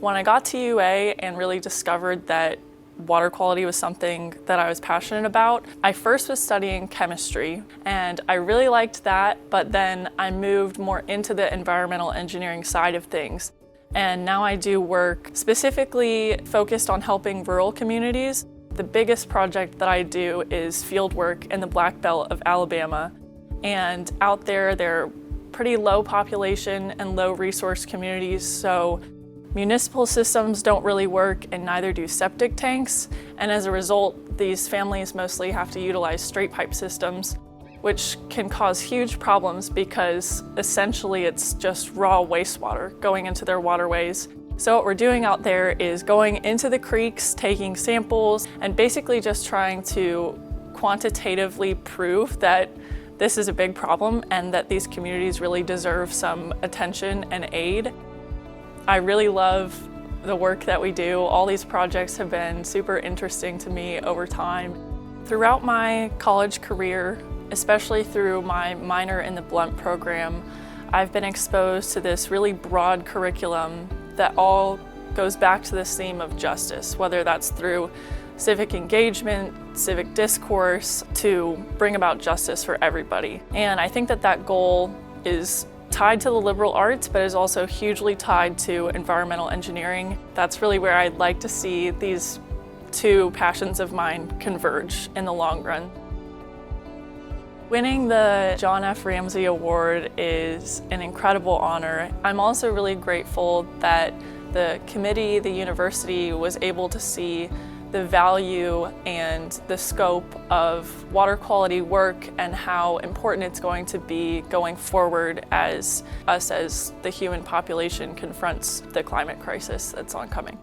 When I got to UA and really discovered that water quality was something that I was passionate about, I first was studying chemistry, and I really liked that, but then I moved more into the environmental engineering side of things. And now I do work specifically focused on helping rural communities. The biggest project that I do is field work in the Black Belt of Alabama. And out there, they're pretty low population and low resource communities, so municipal systems don't really work, and neither do septic tanks. And as a result, these families mostly have to utilize straight pipe systems, which can cause huge problems because essentially it's just raw wastewater going into their waterways. So what we're doing out there is going into the creeks, taking samples, and basically just trying to quantitatively prove that this is a big problem and that these communities really deserve some attention and aid. I really love the work that we do. All these projects have been super interesting to me over time. Throughout my college career, especially through my minor in the Blunt program, I've been exposed to this really broad curriculum that all goes back to this theme of justice, whether that's through civic engagement, civic discourse, to bring about justice for everybody. And I think that that goal is tied to the liberal arts, but is also hugely tied to environmental engineering. That's really where I'd like to see these two passions of mine converge in the long run. Winning the John F. Ramsey Award is an incredible honor. I'm also really grateful that the committee, the university, was able to see the value and the scope of water quality work and how important it's going to be going forward as the human population confronts the climate crisis that's oncoming.